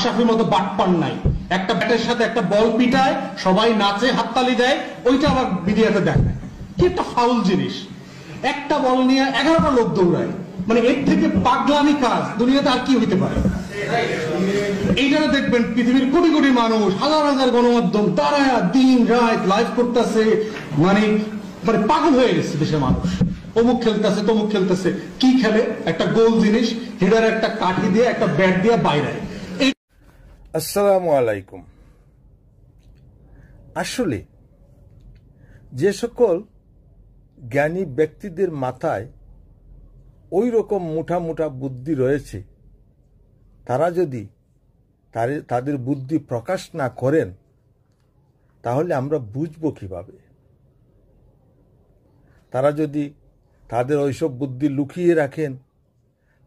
আশরাফের মতো বাটপার নাই। একটা ব্যাটের সাথে একটা বল পিটায়, সবাই নাচে, হাততালি দেয়, ওইটা আবার মিডিয়াতে দেখায়। কি একটা ফাউল জিনিস। একটা বল নিয়ে 11টা লোক দৌড়ায়, মানে এর থেকে পাগলামি কাজ দুনিয়াতে আর কি হইতে পারে? এইটা দেখবেন পৃথিবীর কোটি কোটি মানুষ, হাজার হাজার গণমাধ্যম তারা দিন রাত লাইভ করতেছে, মানে মানে পাগল হয়ে গেছে দেশের মানুষ। অমুক খেলতেছে, তমুক খেলতেছে। কি খেলে? একটা গোল জিনিস, হেডার একটা কাঠি দিয়ে, একটা ব্যাট দিয়ে বাইরে। আসসালামু আলাইকুম। আসলে যে সকল জ্ঞানী ব্যক্তিদের মাথায় ওই রকম মোটা মোটা বুদ্ধি রয়েছে, তারা যদি তাদের বুদ্ধি প্রকাশ না করেন তাহলে আমরা বুঝবো কিভাবে? তারা যদি তাদের ওইসব বুদ্ধি লুকিয়ে রাখেন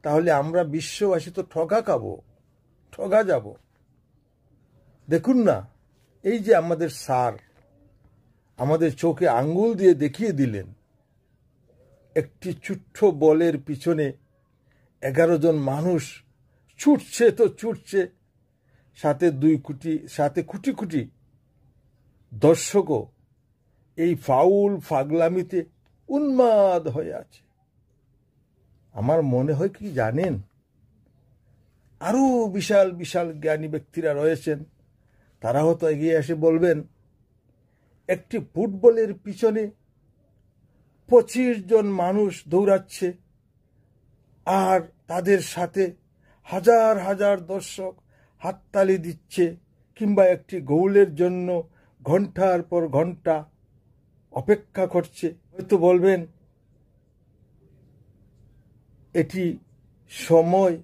তাহলে আমরা বিশ্ববাসী তো ঠগা যাব। দেখুন না, এই যে আমাদের স্যার আমাদের চোখে আঙ্গুল দিয়ে দেখিয়ে দিলেন, একটি ছোট্ট বলের পিছনে 11 জন মানুষ ছুটছে তো ছুটছে, সাথে কোটি কোটি দর্শকও এই ফাউল পাগলামিতে উন্মাদ হয়ে আছে। আমার মনে হয় কি জানেন, আরো বিশাল বিশাল জ্ঞানী ব্যক্তিরা রয়েছেন, তারা হয়তো এগিয়ে এসে বলবেন একটি ফুটবলের পিছনে 25 জন মানুষ দৌড়াচ্ছে আর তাদের সাথে হাজার হাজার দর্শক হাততালি দিচ্ছে, কিংবা একটি গোলের জন্য ঘন্টার পর ঘন্টা অপেক্ষা করছে। হয়তো বলবেন এটি সময়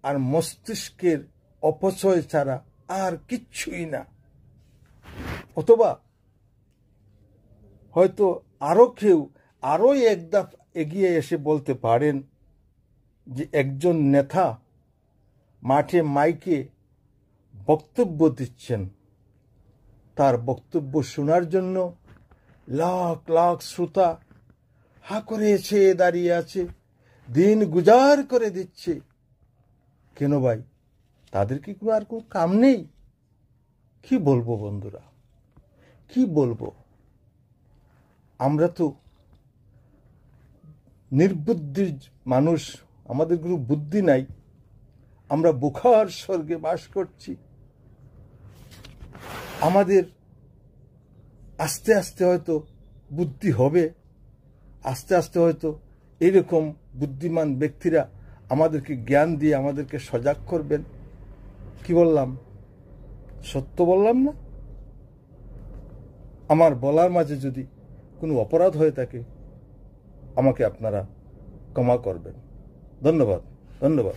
আর মস্তিষ্কের অপচয় ছাড়া আর কিচ্ছুই না। অথবা হয়তো কেউ আরো এক ধাপ এগিয়ে এসে বলতে পারেন যে একজন নেতা মাঠে মাইকে বক্তব্য দিচ্ছেন, তার বক্তব্য শোনার জন্য লাখ লাখ শ্রোতা হা করে দাঁড়িয়ে আছে, দিন গুজার করে দিচ্ছে। কেন ভাই, তাদের কি আর কোনো কাম নেই? কি বলবো বন্ধুরা, কি বলবো? আমরা তো নির্বুদ্ধির মানুষ, আমাদের কোনো বুদ্ধি নাই, আমরা বোকার স্বর্গে বাস করছি। আমাদের আস্তে আস্তে হয়তো বুদ্ধি হবে, আস্তে আস্তে হয়তো এইরকম বুদ্ধিমান ব্যক্তিরা আমাদেরকে জ্ঞান দিয়ে আমাদেরকে সজাগ করবেন। কি বললাম? সত্য বললাম না? আমার বলার মাঝে যদি কোনো অপরাধ হয়ে থাকে আমাকে আপনারা ক্ষমা করবেন। ধন্যবাদ।